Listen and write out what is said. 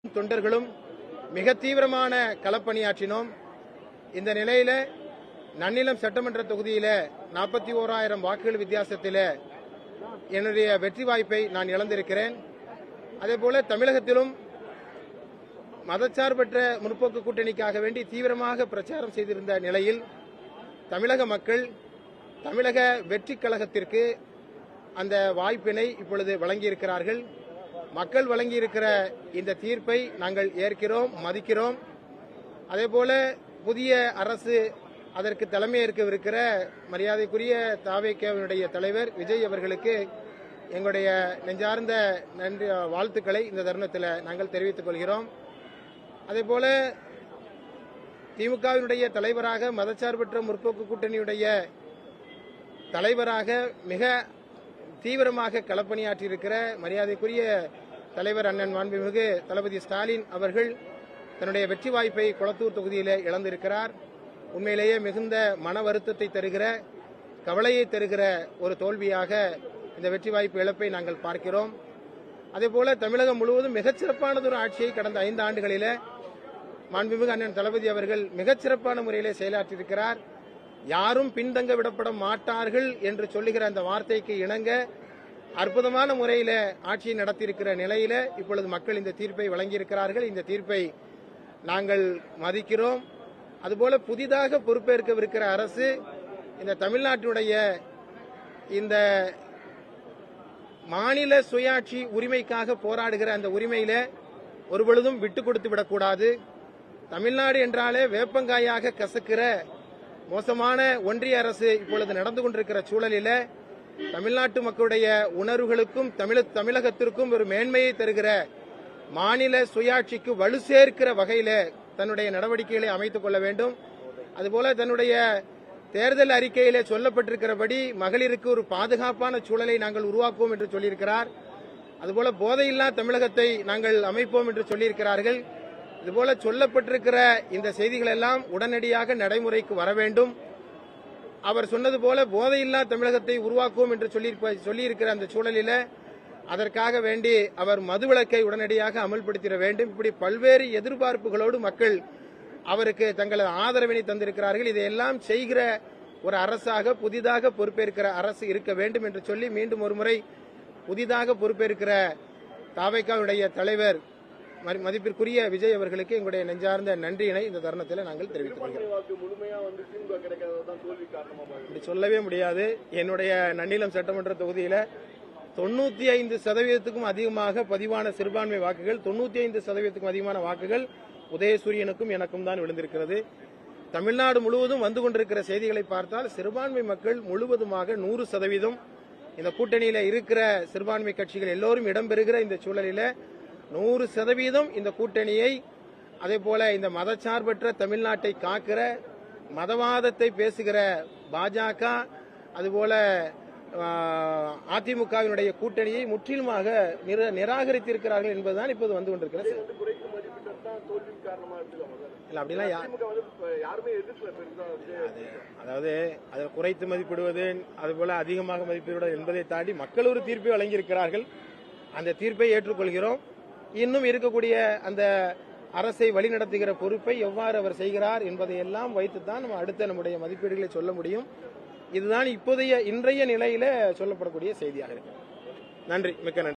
தொண்டர்களும் மிக தீவிரமான களப்பணியாற்றினோம். இந்த நிலையில நன்னிலம் சட்டமன்ற தொகுதியில 41,000 வாக்குகள் வித்தியாசத்தில் என்னுடைய வெற்றி வாய்ப்பை நான் இழந்திருக்கிறேன். அதேபோல தமிழகத்திலும் மதச்சார்பற்ற முற்போக்கு கூட்டணிக்காக வேண்டி தீவிரமாக பிரச்சாரம் செய்திருந்த நிலையில் தமிழக மக்கள் தமிழக வெற்றி கழகத்திற்கு அந்த வாய்ப்பினை இப்பொழுது வழங்கியிருக்கிறார்கள். மக்கள் வழங்கியிருக்கிற இந்த தீர்ப்பை நாங்கள் ஏற்கிறோம், மதிக்கிறோம். அதேபோல புதிய அரசு அதற்கு தலைமையேற்கவிருக்கிற மரியாதைக்குரிய தவேகவினுடைய தலைவர் விஜய் அவர்களுக்கு எங்களுடைய நெஞ்சார்ந்த நன்றி வாழ்த்துக்களை இந்த தருணத்தில் நாங்கள் தெரிவித்துக் கொள்கிறோம். அதேபோல திமுகவினுடைய தலைவராக மதச்சார்பற்ற முற்போக்கு கூட்டணியுடைய தலைவராக மிக தீவிரமாக களப்பணியாற்றியிருக்கிற மரியாதைக்குரிய தலைவர் அண்ணன் மாண்புமிகு தளபதி ஸ்டாலின் அவர்கள் தன்னுடைய வெற்றி வாய்ப்பை கொளத்தூர் தொகுதியில் இழந்திருக்கிறார். உண்மையிலேயே மிகுந்த மன வருத்தத்தை தருகிற, கவலையை தருகிற ஒரு தோல்வியாக இந்த வெற்றி வாய்ப்பு இழப்பை நாங்கள் பார்க்கிறோம். அதேபோல தமிழகம் முழுவதும் மிகச்சிறப்பானதொரு ஆட்சியை கடந்த 5 ஆண்டுகளில் மாண்புமிகு அண்ணன் தளபதி அவர்கள் மிகச்சிறப்பான முறையிலே செயலாற்றியிருக்கிறார். யாரும் பின்தங்க விடப்பட மாட்டார்கள் என்று சொல்லுகிற அந்த வார்த்தைக்கு இணங்க அற்புதமான முறையில் ஆட்சியை நடத்தியிருக்கிற நிலையில இப்பொழுது மக்கள் இந்த தீர்ப்பை வழங்கியிருக்கிறார்கள். இந்த தீர்ப்பை நாங்கள் மதிக்கிறோம். அதுபோல புதிதாக பொறுப்பேற்கவிருக்கிற அரசு இந்த தமிழ்நாட்டினுடைய இந்த மாநில சுயாட்சி உரிமைக்காக போராடுகிற அந்த உரிமையில ஒருபொழுதும் விட்டுக் கொடுத்து விடக்கூடாது. தமிழ்நாடு என்றாலே வேப்பங்காயாக கசக்கிற மோசமான ஒன்றிய அரசு இப்பொழுது நடந்து கொண்டிருக்கிற சூழலில் தமிழ்நாட்டு மக்களுடைய உணர்வுகளுக்கும் தமிழகத்திற்கும் ஒரு மேன்மையை தருகிற மாநில சுயாட்சிக்கு வலு சேர்க்கிற வகையில் தன்னுடைய நடவடிக்கைகளை அமைத்துக் கொள்ள வேண்டும். அதுபோல தன்னுடைய தேர்தல் அறிக்கையிலே சொல்லப்பட்டிருக்கிறபடி மகளிருக்கு ஒரு பாதுகாப்பான சூழலை நாங்கள் உருவாக்குவோம் என்று சொல்லியிருக்கிறார். அதுபோல போதையில்லா தமிழகத்தை நாங்கள் அமைப்போம் என்று சொல்லியிருக்கிறார்கள். இதுபோல சொல்லப்பட்டிருக்கிற இந்த செய்திகள் எல்லாம் உடனடியாக நடைமுறைக்கு வர வேண்டும். அவர் சொன்னது போல போதையில்லா தமிழகத்தை உருவாக்குவோம் என்று சொல்லியிருக்கிற அந்த சூழலில் அதற்காக வேண்டி அவர் மதுவிலக்கை உடனடியாக அமல்படுத்திட வேண்டும். இப்படி பல்வேறு எதிர்பார்ப்புகளோடு மக்கள் அவருக்கு தங்களது ஆதரவினை தந்திருக்கிறார்கள். இதையெல்லாம் செய்கிற ஒரு அரசாக புதிதாக பொறுப்பேற்கிற அரசு இருக்க வேண்டும் என்று சொல்லி மீண்டும் ஒருமுறை புதிதாக பொறுப்பேற்கிற தவேகவுடைய தலைவர் மதிப்பிற்குரிய விஜய் அவர்களுக்கு எங்களுடைய நெஞ்சார்ந்த நன்றியினை இந்த தருணத்தில் நாங்கள் தெரிவித்துக் கொள்கிறோம். இப்படி சொல்லவே முடியாது. என்னுடைய நன்னிலம் சட்டமன்ற தொகுதியில 95% அதிகமாக பதிவான சிறுபான்மை வாக்குகள், 95% அதிகமான வாக்குகள் உதயசூரியனுக்கும் எனக்கும் தான் விழுந்திருக்கிறது. தமிழ்நாடு முழுவதும் வந்து கொண்டிருக்கிற செய்திகளை பார்த்தால் சிறுபான்மை மக்கள் முழுவதுமாக 100% இந்த கூட்டணியில இருக்கிற சிறுபான்மை கட்சிகள் எல்லோரும் இடம்பெறுகிற இந்த சூழலில் 100% இந்த கூட்டணியை, அதே போல இந்த மதச்சார்பற்ற தமிழ்நாட்டை காக்கிற மதவாதத்தை பேசுகிற பாஜக, அதுபோல அதிமுகவினுடைய கூட்டணியை முற்றிலுமாக நிராகரித்திருக்கிறார்கள் என்பதுதான் இப்போது வந்து கொண்டிருக்கிறது. அதாவது அதில் குறைத்து மதிப்பிடுவது, அதுபோல அதிகமாக மதிப்பிடுவது என்பதை தாண்டி மக்கள் ஒரு தீர்ப்பை வழங்கியிருக்கிறார்கள். அந்த தீர்ப்பை ஏற்றுக்கொள்கிறோம். இன்னும் இருக்கக்கூடிய அந்த அரசை வழிநடத்துகிற பொறுப்பை எவ்வாறு அவர் செய்கிறார் என்பதையெல்லாம் வைத்துத்தான் நம்ம அடுத்த நம்முடைய மதிப்பீடுகளை சொல்ல முடியும். இதுதான் இன்றைய நிலையில சொல்லப்படக்கூடிய செய்தியாக இருக்கு. நன்றி, மிக்க நன்றி.